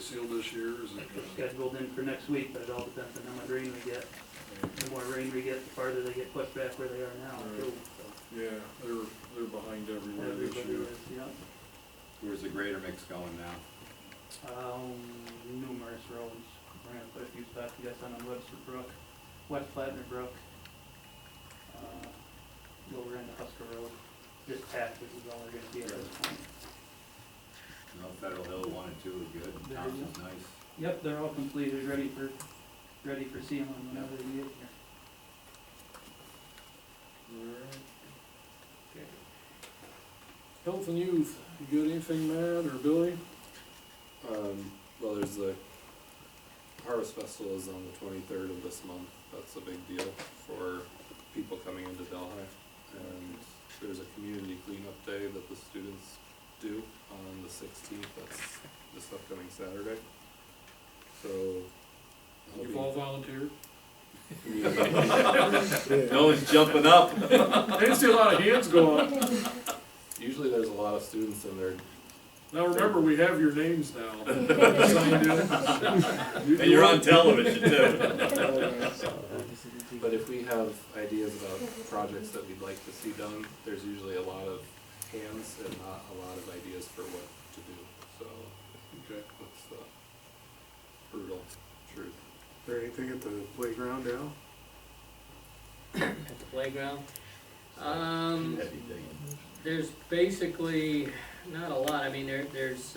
sealed this year, is it? Scheduled in for next week, but it all depends on how much rain we get. The more rain we get, the farther they get pushed back where they are now, too, so. Yeah, they're behind everywhere this Everybody year. is, yeah. Where's the grader mix going now? Numerous roads. We're gonna put a few spots, you guys on Webster Brook, West Plattner Brook, over into Husker Road. Just patches is all they're gonna be at this point. No, Federal Hill 1 and 2 are good, There Towns you is nice. Yep, they're all completed, ready for sealing whenever they get here. Alright. Health and youth, you got anything, Matt or Billy? Well, there's the Harvest Festival is on the 23rd of this month. That's a big deal for people coming into Delhi. And there's a community cleanup day that the students do on the 16th. That's this upcoming Saturday. So You've all volunteered? No one's jumping up. I didn't see a lot of hands go up. usually there's a lot of students in there. Now remember, we have your names now. Signed in. And you're on television too. But if we have ideas about projects that we'd like to see done, there's usually a lot of hands and not a lot of ideas for what to do. So Okay. that's the brutal truth. Is there anything at the playground now? At the playground. Heavy digging. There's basically not a lot. I mean, there's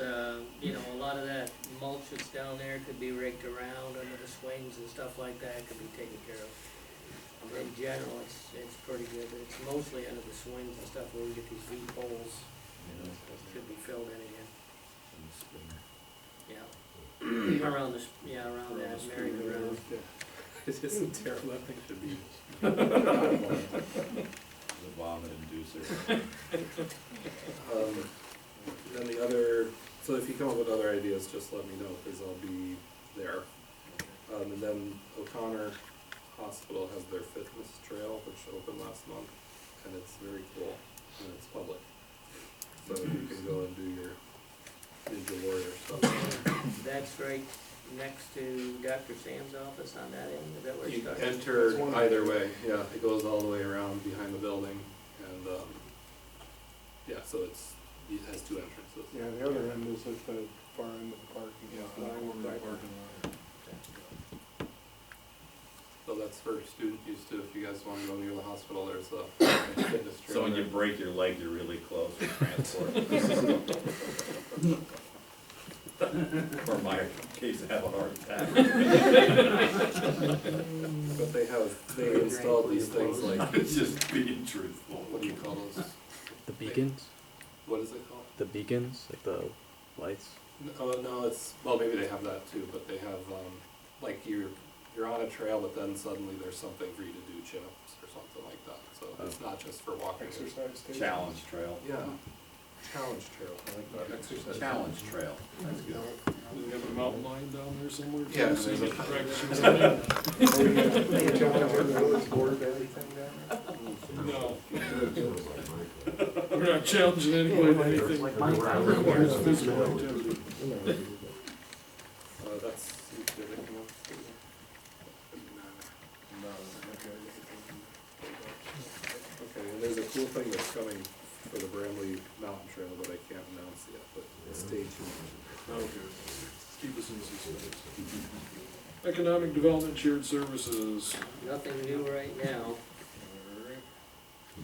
you know, a lot of that mulch that's down there could be raked around under the swings and stuff like that could be taken care of. In general, it's pretty good, but it's mostly under the swings and stuff where we get these deep holes. Should be filled in again. Yeah. Around this, yeah, around that merry-go-round. It isn't terrible. That thing should be. The vomit inducer. Then the other, so if you come up with other ideas, just let me know, because I'll be there. And then O'Connor Hospital has their fitness trail, which opened last month, and it's very cool, and it's public. So you can go and do your Ninja Warrior stuff. That's right next to Dr. Sam's office on that end, is that where it You starts? enter either way, yeah, it goes all the way around behind the building, and, yeah, so it has two entrances. Yeah, the other end is at the far end of the parking lot. So that's for student use too, if you guys wanna go near the hospital, there's a fitness trail. So when you there. break your leg, you're really close for transport. Or my case, I have a heart attack. But they installed these things like, It's just being truthful. what do you call those? The beacons? What is it called? The beacons? Like the lights? No, it's, well, maybe they have that too, but they have, like you're on a trail, but then suddenly there's something for you to do, chin-ups or something like that. So it's not just for walking. Exercise station. Challenge trail. Yeah, challenge trail, I like that, exercise. Challenge trail, that's good. Do they have a mountain lion down there somewhere? too, Yeah, so you there's can a- practice your running? No. We're not challenging anybody to anything that requires physical activity. That's, did they come up? Okay, and there's a cool thing that's coming for the Bramley Mountain Trail that I can't announce yet, but stay tuned. Okay. Keep us in suspense. Economic Development Shared Services. Nothing new right now,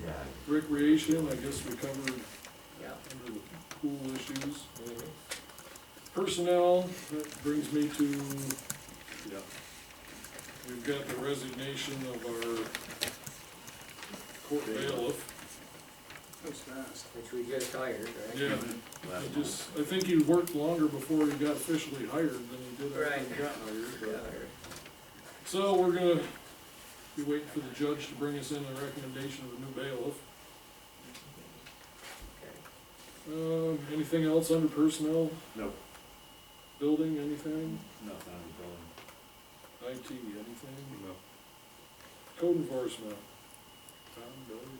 Alright. Recreation, I guess we covered yeah. under the pool issues. Personnel, that brings me to, Yeah. we've got the resignation of our court bailiff. That's fast. Which we just hired, right? Yeah, I think he worked longer before he got officially hired than he did after he got hired. but- Hired. So we're gonna be waiting for the judge to bring us in a recommendation of a new bailiff. Okay. Anything else under personnel? Nope. Building, anything? Nothing on IT, anything? No. Code enforcement? Tom, Billy?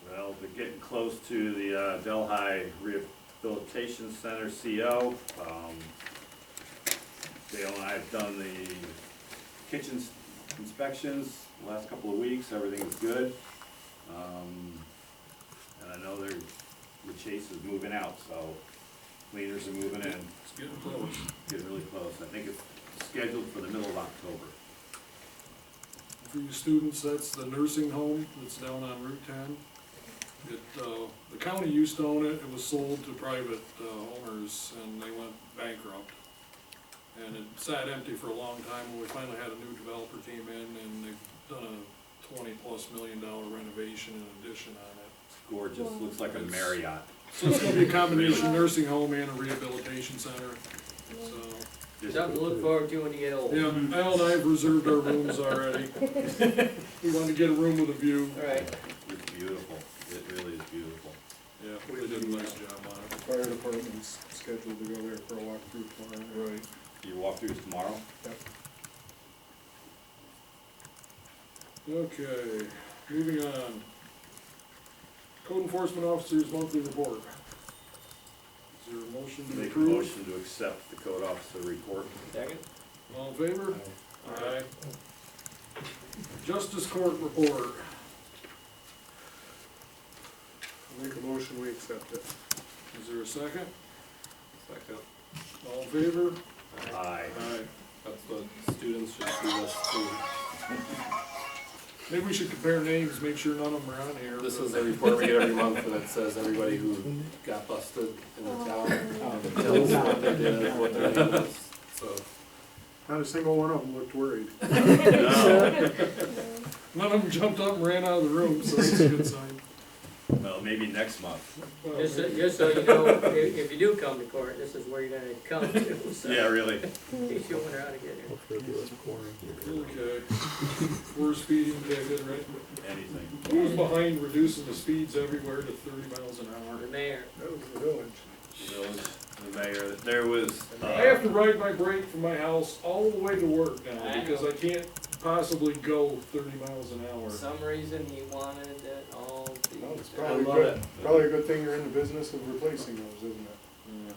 Well, we're getting close to the Delhi Rehabilitation Center CO. Dale and I have done the kitchen inspections the last couple of weeks, everything is good. And I know the chase is moving out, so cleaners are moving in, It's getting close. getting really close. I think it's scheduled for the middle of October. For you students, that's the nursing home that's down on Route 10. The county used to own it, it was sold to private owners, and they went bankrupt. And it sat empty for a long time, and we finally had a new developer came in, and they've done a $20+ million renovation and addition on it. It's gorgeous, looks like a Marriott. So it's gonna be a combination nursing home and a rehabilitation center, so. Something to look forward to when you get old. Yeah, Al and I have reserved our rooms already. We wanted to get a room with a view. All right. It's beautiful, it really is beautiful. Yeah, they did a nice job on it. Fire department's scheduled to go there for a walkthrough tomorrow. Right. You walk through tomorrow? Okay, moving on. Code enforcement officer's monthly report. Is there a motion to Make a approve? motion to accept the code officer report. Second? All in favor? Aye. Justice court report. Make a motion, we accept it. Is there a second? Second. All in favor? Aye. Aye. That's what students should see this too. Maybe we should compare names, make sure none of them are on here. This is a report we get every month that says everybody who got busted in the town, tells what they did, what their name is, so. Not a single one of them looked worried. No, None of them jumped up and ran out of the room, so that's a good sign. well, maybe next month. Well, Just so you know, if you do come to court, this is where you're gonna come to, so. Yeah, really. In case you wonder how to get here. Hopefully it'll be less boring. Okay. Worst speeding ticket, right? Anything. Who's behind reducing the speeds everywhere to 30 miles an hour? The mayor. That was the village. Village, the mayor, there was, I have to ride my brake from my house all the way to work now, because I can't possibly go 30 miles an hour. For some reason, he wanted it all to. Well, it's I probably love good, it. probably a good thing you're in the business of replacing those, isn't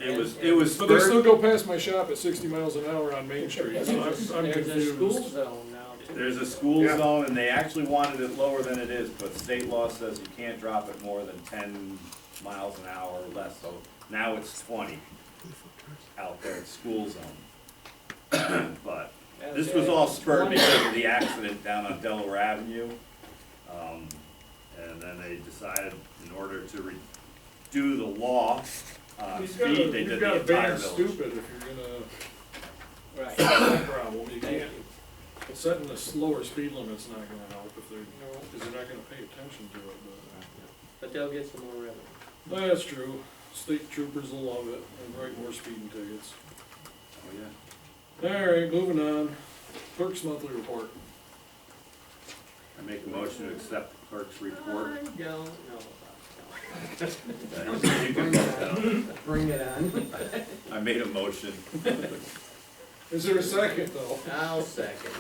it? It was But they still third, go past my shop at 60 miles an hour on Main Street, so I'm There's a school confused. zone now, too. there's a school Yeah. zone, and they actually wanted it lower than it is, but state law says you can't drop it more than 10 miles an hour or less, so now it's 20 out there at school zone. But this was all spurred because of the accident down on Delaware Avenue. And then they decided, in order to redo the law on You've speed, they did the got to entire ban village. stupid if you're gonna Right. solve that problem. You Thank can't, you. setting the slower speed limit's not gonna help if they're, because they're not gonna pay attention to it, But they'll get some more revenue. but. That's true. State troopers will love it and write more speeding tickets. Oh, yeah. All right, moving on. Clerk's monthly report. I make a motion to accept the clerk's report. I don't know about You can vote down. that. Bring it on. I made a motion. Is there a second though? I'll second.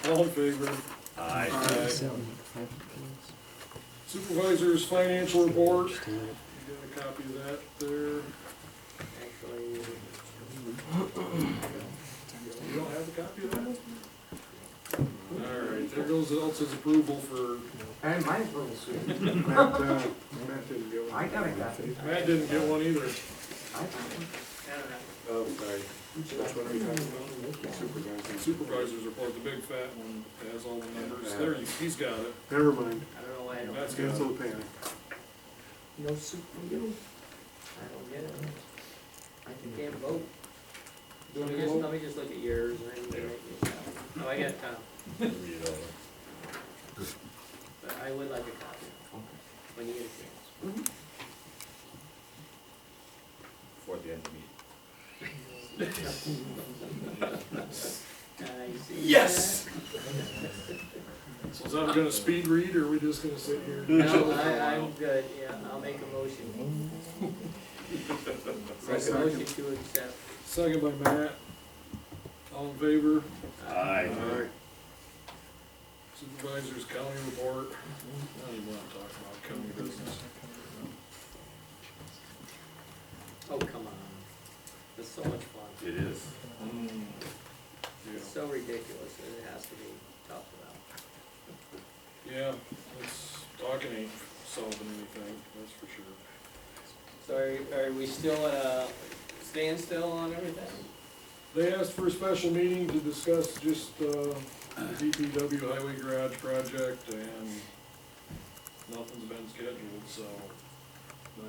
All in favor? Aye. Aye. Supervisor's financial report. You got a copy of that there? Actually, You don't have a copy of that? All right, there goes Elsa's approval for, And mine's a little sweet. Matt didn't get one. I got a copy. Matt didn't get one either. I got one. I don't know. Oh, sorry. Which one are you talking about? Supervisor. Supervisor's report, the big fat one that has all the numbers. There, he's got it. Never mind. I don't know why I don't. That's good. Cancel the panic. No soup for you? I don't get it. I You can can't vote. You wanna Let go? me just look at yours and then you can make me a copy. Oh, I got Tom, Read it over. but I would like a copy when you get a chance. Before the end of the meeting. I see. Yes! So is that gonna speed read or are we just gonna sit here? No, I'm good, yeah, I'll make a motion. Make a motion to accept. Second by Matt. All in favor? Aye. Alright. Supervisor's county report. I don't even wanna talk about county business. Oh, come on. It's so much fun. It is. Yeah, It's so ridiculous that it has to be talked about. yeah, it's, talking ain't solving anything, that's for sure. So are we still at a standstill on everything? They asked for a special meeting to discuss just, the DPW highway garage project, and nothing's been scheduled, so.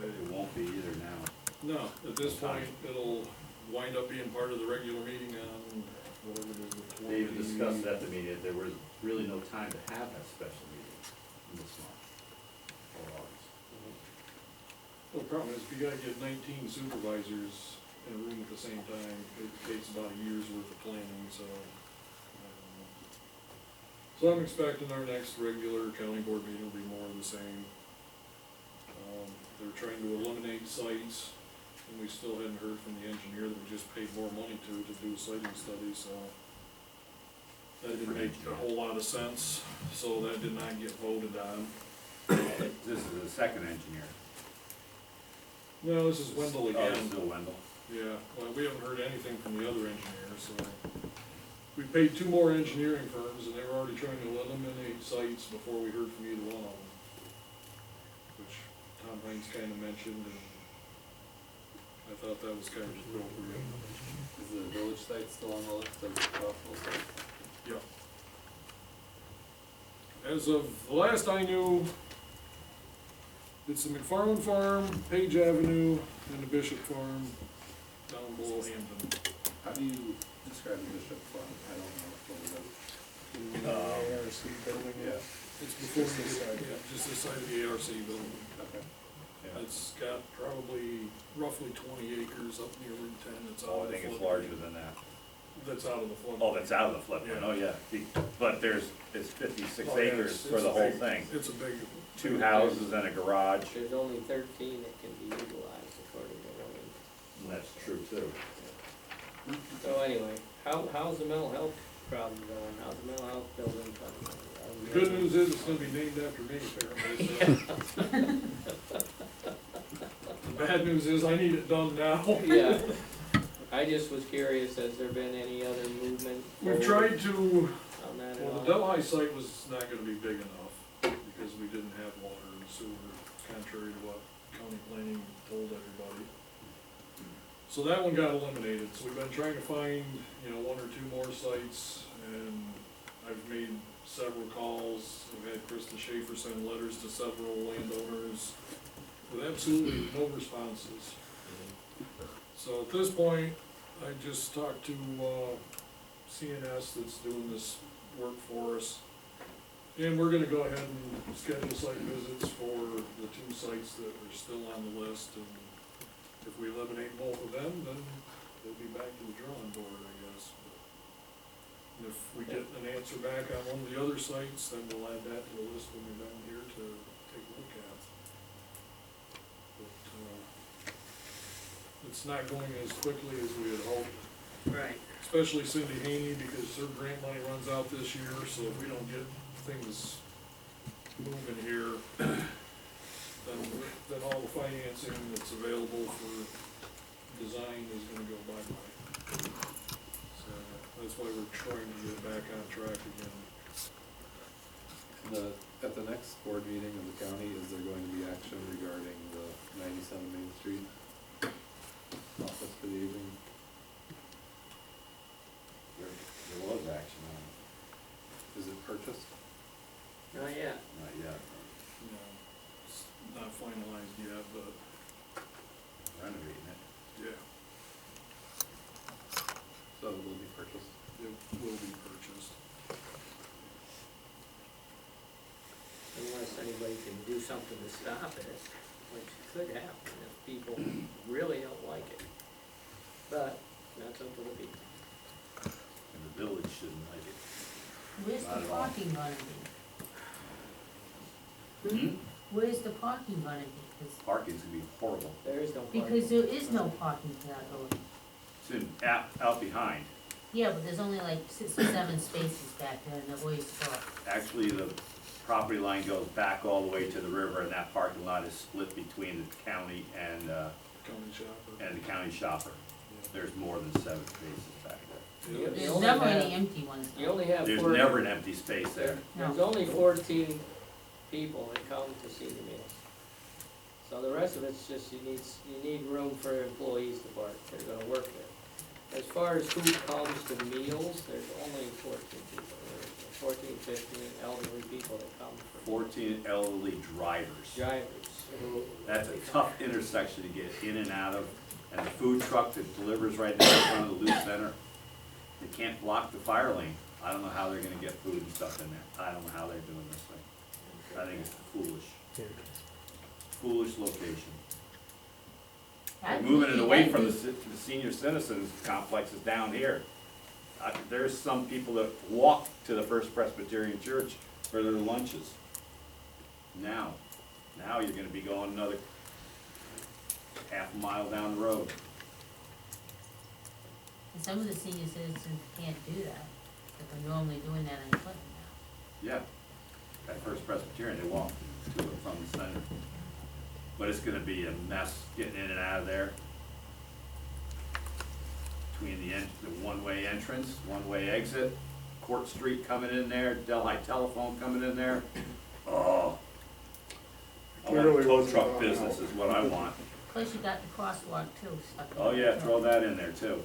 It won't be either now. No, at this point, it'll wind up being part of the regular meeting on whatever it is, the 20th. They even discussed at the meeting that there was really no time to have that special meeting in this month or August. Well, the problem is, if you gotta get 19 supervisors in a room at the same time, it takes about a year's worth of planning, so. I don't know. So I'm expecting our next regular county board meeting will be more of the same. They're trying to eliminate sites, and we still hadn't heard from the engineer that we just paid more money to do a siting study, so. That didn't make a whole lot of sense, so that did not get voted on. This is the second engineer. No, this is Wendell Oh, again. it's still Wendell. Yeah, well, we haven't heard anything from the other engineer, so. We paid 2 more engineering firms, and they were already trying to eliminate sites before we heard from either one of them. Which Tom Hines kinda mentioned, and I thought that was kind of appropriate. Is the village site still on the list of possible sites? Yeah. As of the last I knew, it's the McFarland Farm, Page Avenue, and the Bishop Farm down below Hampton. How do you describe the Bishop Farm? I don't know what it is. ARC building, Yeah, It's before Just you this get, side. yeah, just this side of the ARC building. okay. Yeah. It's got probably roughly 20 acres up near Route 10, it's Oh, out I of the think it's flood. larger than that. That's out of the flood. Oh, that's out of the floodplain, Yeah. oh, yeah. But it's 56 Oh, yeah, acres it's for the a whole big- thing. It's a big. 2 houses and a garage. There's only 13 that can be utilized according to Williams. That's true too. So anyway, how's the mental health problem going? How's the mental health building coming? The good news is it's gonna be named after me, apparently, so. The bad news is I need it done now. Yeah, I just was curious, has there been any other movement? We've forward tried to, On that at well, all? the Delhi site was not gonna be big enough, because we didn't have water and sewer, contrary to what county planning told everybody. So that one got eliminated, so we've been trying to find, 1 or 2 more sites, and I've made several calls. I've had Krista Schaefer send letters to several landowners with absolutely no responses. So at this point, I just talked to, CNS that's doing this work for us. And we're gonna go ahead and schedule site visits for the 2 sites that are still on the list, and if we eliminate both of them, then we'll be back to the drawing board, I guess. And if we get an answer back on one of the other sites, then we'll add that to the list when we're down here to take a look at. But, it's not going as quickly as we had hoped, Right. especially Cindy Haney, because her grant money runs out this year, so if we don't get things moving here, then all the financing that's available for design is gonna go bye-bye. So that's why we're trying to get back on track again. At the next board meeting in the county, is there going to be action regarding the 97 Main Street office for the evening? There was action on it, Is it purchased? Not yet. not yet. It's not finalized yet, but, Renovating it. yeah, So it will be purchased. it will be purchased. Unless anybody can do something to stop it, which could happen if people really don't like it. But that's up to the people. And the village shouldn't like it. Where's Not the at all. parking gonna be? Hmm? Where's the parking gonna be? Parking's gonna be horrible. There is no parking. Because there is no parking for that road. It's out behind. Yeah, but there's only like 6 or 7 spaces back there and they're always full. Actually, the property line goes back all the way to the river, and that parking lot is split between the county and County shopper. the county shopper. Yeah. there's more than 7 spaces back there. You There's only definitely have- any empty ones You though. only have There's 14 never an empty space there. There's only 14 people that come to senior meals. So the rest of it's just, you need room for employees to work, that are gonna work there. As far as who comes to meals, there's only 14 people, or 14, 15 elderly people that come for 14 elderly drivers. drivers. who- That's a tough intersection to get in and out of, and the food truck that delivers right there in front of the Loop Center, they can't block the fire lane. I don't know how they're gonna get food and stuff in there. I don't know how they're doing this thing. I think it's foolish location. They're moving it away from the senior citizens complexes down here. There's some people that walk to the First Presbyterian Church for their lunches. Now you're gonna be going another half a mile down the road. And some of the senior citizens can't do that, but they're normally doing that in Clinton now. Yeah, at First Presbyterian, they walk to it from the center. But it's gonna be a mess getting in and out of there. Between the one-way entrance, one-way exit, Court Street coming in there, Delhi Telephone coming in there. Oh. I want a Clearly tow wasn't truck on business out. is what I want. Plus you got the crosswalk too, stuck in Oh there, yeah, too. throw that in there too.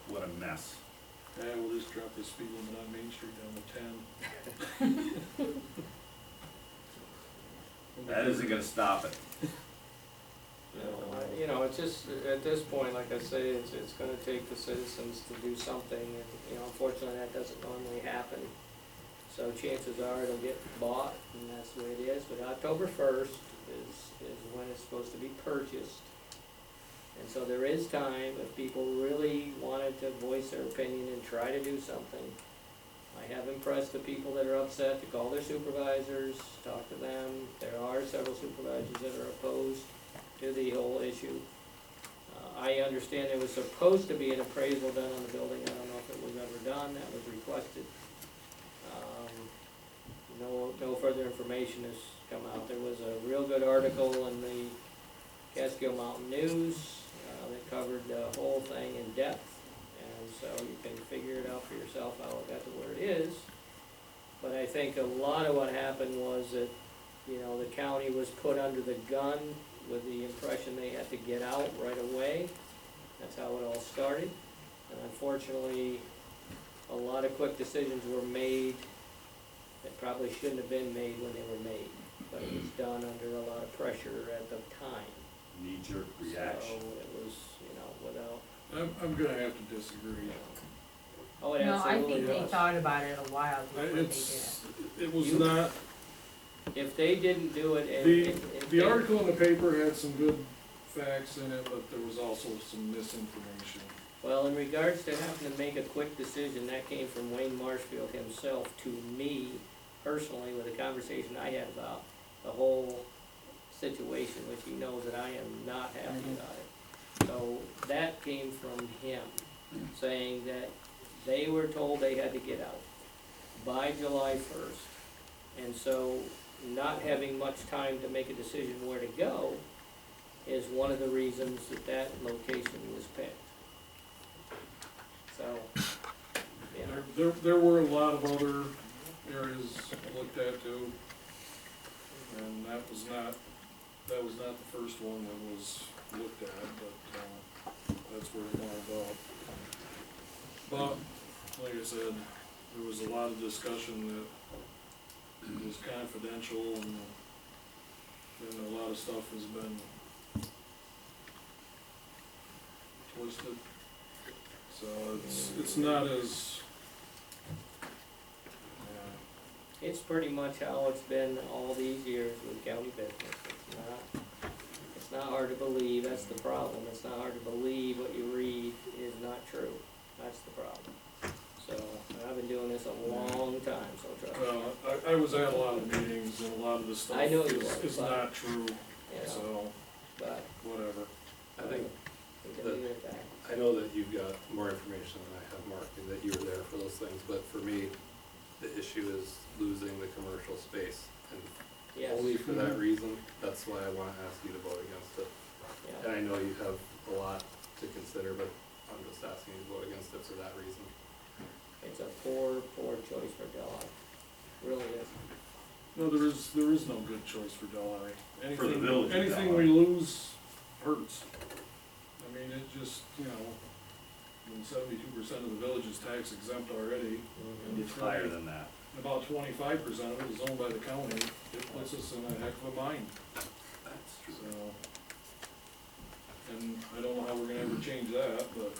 What a mess. Yeah, we'll just drop the speed limit on Main Street down to 10. That isn't gonna stop it. You know, it's just, at this point, like I say, it's gonna take the citizens to do something, and, you know, unfortunately, that doesn't normally happen. So chances are it'll get bought, and that's the way it is, but October 1st is when it's supposed to be purchased. And so there is time, if people really wanted to voice their opinion and try to do something. I have impressed the people that are upset to call their supervisors, talk to them. There are several supervisors that are opposed to the whole issue. I understand there was supposed to be an appraisal done on the building. I don't know if it was ever done. That was requested. No further information has come out. There was a real good article in the Catskill Mountain News that covered the whole thing in depth. And so you can figure it out for yourself how it got to where it is. But I think a lot of what happened was that, you know, the county was put under the gun with the impression they had to get out right away. That's how it all started. And unfortunately, a lot of quick decisions were made that probably shouldn't have been made when they were made. But it was done under a lot of pressure at the time. Knee-jerk reaction. So it was, you know, without, I'm gonna have to disagree. you know. Oh, it No, I absolutely think they was. thought about it a while before they did It was You- not, If they didn't do it, and if the they- article in the paper had some good facts in it, but there was also some misinformation. Well, in regards to having to make a quick decision, that came from Wayne Marshfield himself to me personally with a conversation I had about the whole situation, which he knows that I am not happy about it. So that came from him, saying that they were told they had to get out by July 1st. And so not having much time to make a decision where to go is one of the reasons that that location was picked. So, you know, There were a lot of other areas looked at too. And that was not the first one that was looked at, but, that's where it wound up. But, like I said, there was a lot of discussion that was confidential and a lot of stuff has been twisted. So it's not as, it's pretty much how it's been all these years with county business. It's not hard to believe, that's the problem. It's not hard to believe what you read is not true. That's the problem. So, and I've been doing this a long time, so trust me. I was at a lot of meetings and a lot of this stuff I know you were, is but- not true, You know, so, but whatever. I think, we can leave it at that. I know that you've got more information than I have, Mark, and that you were there for those things, but for me, the issue is losing the commercial space. And Yes, only for that reason, that's why I wanna ask you to vote against it. yeah. And I I know you have a lot to consider, but I'm just asking you to vote against it for that reason. It's a poor, poor choice for Delhi, really is. No, there is no good choice for Delhi. For the village of Anything Delhi. we lose hurts. I mean, it just, when 72% of the village is tax exempt already, and It's higher than that. about 25% of it is owned by the county, it puts us in a heck of a bind. That's So, and I don't know how we're gonna ever change that, but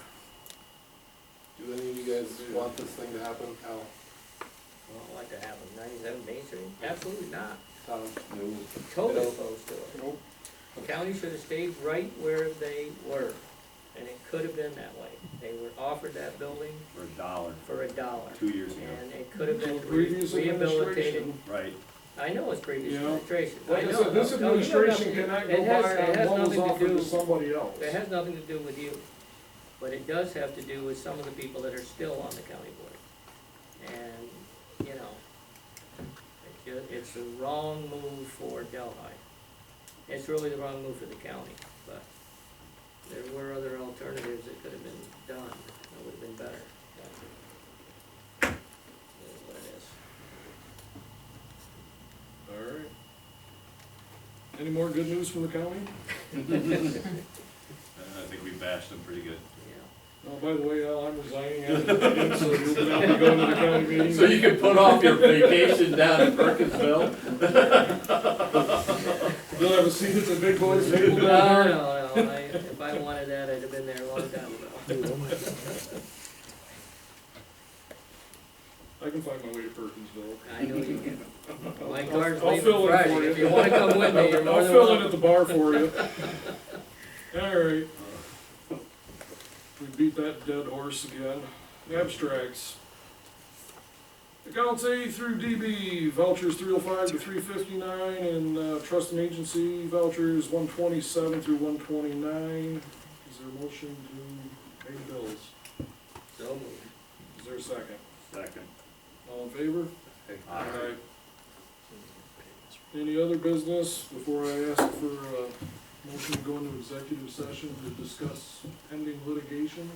Do any of you guys want this thing to happen? Al? I don't like to happen, 97 Main Street, absolutely not, Tom? totally No. opposed to it. Nope. The county should have stayed right where they were, and it could have been that way. They were offered that building For $1, for $1, 2 years ago. and it could have So been previous rehabilitated. administration, Right. I know it's previous You know, administration, I like I know. said, this No, you know administration nothing- cannot it go has- by it on has what was nothing to offered do- to somebody else. It has nothing to do with you, but it does have to do with some of the people that are still on the county board. And, it's the wrong move for Delhi. It's really the wrong move for the county, but there were other alternatives that could have been done, that would have been better. But it is what it is. All right. Any more good news from the county? I think we bashed them pretty good. Yeah. Oh, by the way, Al, I'm resigning after the meeting, so you'll be able to go to the county meeting. So you can put off your vacation down in Perkinsville? You'll have a seat at the big boys table No, down there. no, if I wanted that, I'd have been there a long time ago. I can find my way to Perkinsville. I know you can. My car's I'll leaving fill in for Friday, you. if you wanna come with me, you're more I'll than fill in at welcome. the bar for you. All right. We beat that dead horse again. Abstracts. Accounts A through DB, vouchers 305 to 359, and trust and agency vouchers 127 through 129. Is there a motion to pay the bills? So moved. Is there a second? Second. All in favor? Aye. Any other business before I ask for a motion to go into executive session to discuss pending litigation?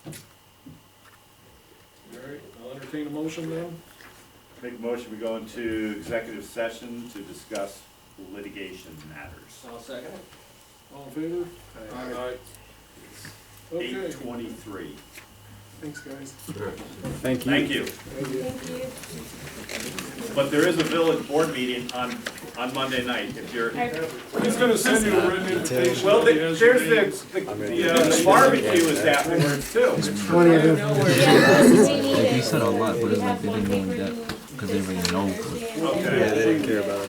All right, I'll entertain a motion then. Make a motion, we go into executive session to discuss litigation matters. I'll second it. All in favor? Aye. Okay. 8:23. Thanks, guys. Thank you. But there is a village board meeting on Monday night, if you're. He's gonna send you a written invitation. Well, when he has your there's meetings. the barbecue is afterwards too. Plenty of Yeah, They said a lot, but it's like they didn't go in depth, because they already know. Okay. Yeah, they didn't care about it.